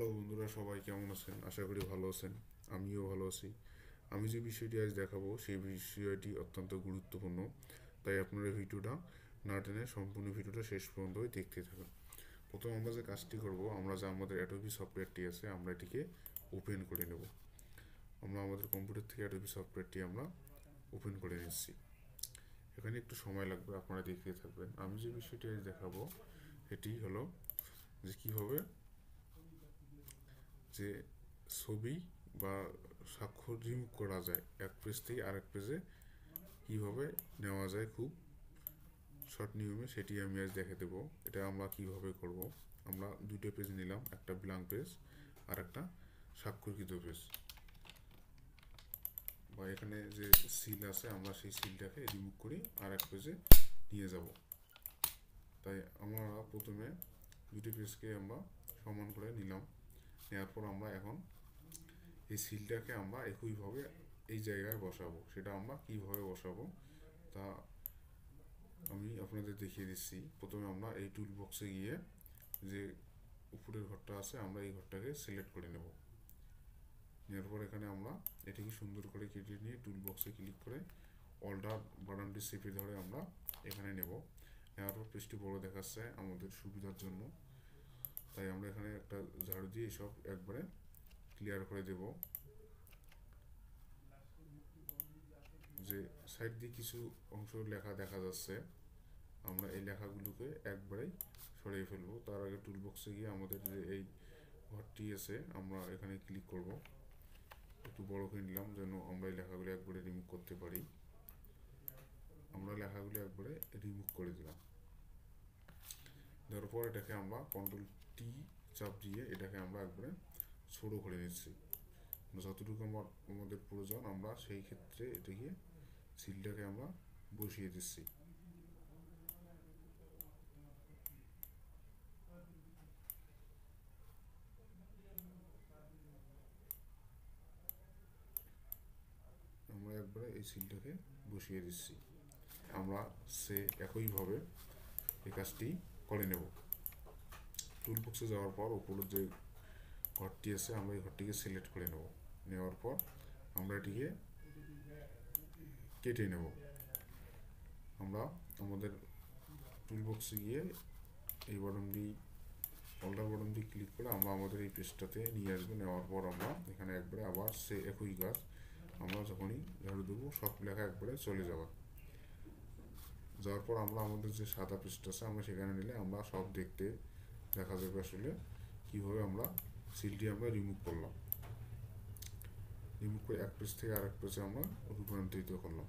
Hello বন্ধুরা, সবাই কেমন আছেন? আশা করি ভালো আছেন। আমিও ভালো আছি। আমি যে বিষয়টি আজ দেখাবো সেই বিষয়টি অত্যন্ত গুরুত্বপূর্ণ, তাই আপনারা ভিডিওটা না টেনে সম্পূর্ণ ভিডিওটা শেষ পর্যন্ত দেখতে থাকুন। প্রথমে আমরা যে কাজটি করব, আমরা যে আমাদের অ্যাডোবি সফটওয়্যারটি আছে আমরা এটিকে ওপেন করে নেব। আমরা আমাদের কম্পিউটার থেকে অ্যাডোবি সফটওয়্যারটি আমরা ওপেন করে নিচ্ছি। এখানে একটু সময় লাগবে, আপনারা দেখতে থাকবেন। আমি যে বিষয়টি আজ দেখাবো এটি হলো যে কীভাবে যে ছবি বা স্বাক্ষর রিমুভ করা যায় এক পেজ থেকে আরেক পেজে কীভাবে নেওয়া যায় খুব শর্ট নিয়মে, সেটি আমি আজ দেখে দেবো। এটা আমরা কিভাবে করব। আমরা দুটো পেজ নিলাম, একটা ব্ল্যাঙ্ক পেজ আর একটা স্বাক্ষরকৃত পেজ, বা এখানে যে সিল আছে আমরা সেই সিলটাকে রিমুভ করি আর এক পেজে নিয়ে যাব। তাই আমরা প্রথমে দুটি পেজকে আমরা সমান করে নিলাম। নেওয়ার পর আমরা এখন এই সিলটাকে আমরা একইভাবে এই জায়গায় বসাবো। সেটা আমরা কিভাবে বসাবো তা আমি আপনাদের দেখিয়ে দিচ্ছি। প্রথমে আমরা এই টুল বক্সে গিয়ে যে উপরের ঘরটা আছে আমরা এই ঘরটাকে সিলেক্ট করে নেব। নেওয়ার পর এখানে আমরা এটিকে সুন্দর করে কেটে নিয়ে টুল বক্সে ক্লিক করে অল্টার বাটনটি চেপে ধরে আমরা এখানে নেব। নেওয়ার পর পেজটি বড় দেখাচ্ছে আমাদের সুবিধার জন্য, তাই আমরা এখানে একটা ঝাড়ু দিয়ে সব একবারে ক্লিয়ার করে দেব। যে সাইড দিয়ে কিছু অংশ লেখা দেখা যাচ্ছে, আমরা এই লেখাগুলোকে একবারেই সরিয়ে ফেলবো। তার আগে টুল বক্সে গিয়ে আমাদের যে এই ঘরটি আছে আমরা এখানে ক্লিক করব। একটু বড় করে নিলাম যেন আমরা এই লেখাগুলো একবারে রিমুভ করতে পারি। আমরা লেখাগুলো একবারে রিমুভ করে দিলাম। দেওয়ার পর এটাকে আমরা কন্ট্রোল টি চাপ দিয়ে এটাকে আমরা একবারে ছোটো করে নিচ্ছি। যতটুকু আমাদের প্রয়োজন আমরা সেই ক্ষেত্রে এটাকে সিলটাকে আমরা বসিয়ে দিচ্ছি। আমরা একবারে এই সিলটাকে বসিয়ে দিচ্ছি। আমরা সে একইভাবে এই কাজটি করে নেব। টুল বক্সে যাওয়ার পর উপরের যে ঘরটি আছে আমরা এই ঘরটিকে সিলেক্ট করে নেব। নেওয়ার পর আমরা এটিকে কেটে নেব। আমরা আমাদের টুল বক্সে গিয়ে এই বাটনটি অল্টার বাটনটি ক্লিক করে আমরা আমাদের এই পেজটাতে নিয়ে আসবো। নেওয়ার পর আমরা এখানে একবারে আবার সে একই কাজ আমরা যখনই ঝাড়ু দেবো সব লেখা একবারে চলে যাওয়ার পর আমরা আমাদের যে সাদা পেজটা আছে আমরা সেখানে নিলে আমরা সব দেখতে দেখা যাবে আসলে কীভাবে আমরা সিলটি আমরা রিমুভ করলাম। রিমুভ করে এক পেজ থেকে আরেক পেজে আমরা রূপান্তরিত করলাম।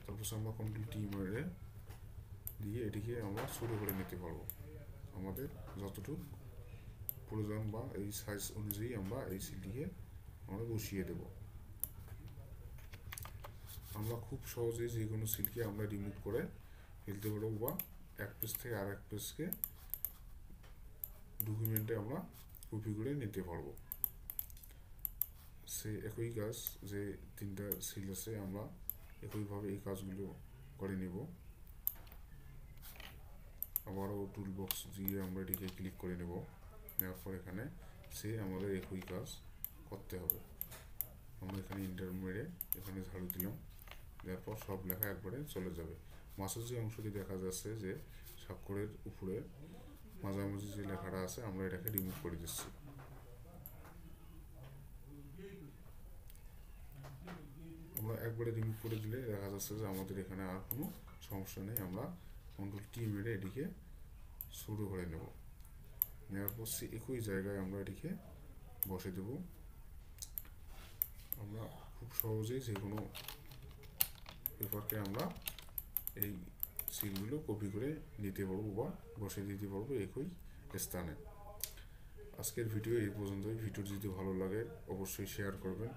তারপর আমরা কন্ট্রোল টি মেরে দিয়ে এটিকে আমরা ছোটো করে নিতে পারবো। আমাদের যতটুকু প্রয়োজন বা এই সাইজ অনুযায়ী আমরা এই সিলটিকে আমরা বসিয়ে দেব। আমরা খুব সহজেই যে কোনো সিলকে আমরা রিমুভ করে ফেলতে পারবো, বা এক পেজ থেকে আরেক পেজকে ডকুমেন্টে আমরা কপি করে নিতে পারবো। সে একই কাজ যে তিনটা সিল আছে আমরা একইভাবে এই কাজগুলো করে নেব। আবারও টুল বক্স দিয়ে আমরা এটিকে ক্লিক করে নেব। নেওয়ার পর এখানে সে আমাদের একই কাজ করতে হবে। আমরা এখানে ইন্টার মেরে এখানে ঝাড়ু দিলাম। দেওয়ার পর সব লেখা একবারে চলে যাবে। মাঝের যে অংশটি দেখা যাচ্ছে যে স্বাক্ষরের উপরে মাঝামাঝি যে লেখাটা আছে আমরা এটাকে রিমুভ করে দিচ্ছি। আমরা একবারে রিমুভ করে দিলে দেখা যাচ্ছে যে আমাদের এখানে আর কোনো সমস্যা নেই। আমরা কন্ট্রোল টি মেরে এটিকে শুরু করে নেব। নেওয়ার পর একই জায়গায় আমরা এটিকে বসে দেব। আমরা খুব সহজেই যে কোনো পেপারকে আমরা এই সিলগুলো কপি করে নিতে পারবো বা বসে দিতে পারবো একই স্থানে। আজকের ভিডিও এই পর্যন্তই। ভিডিও যদি ভালো লাগে অবশ্যই শেয়ার করবেন।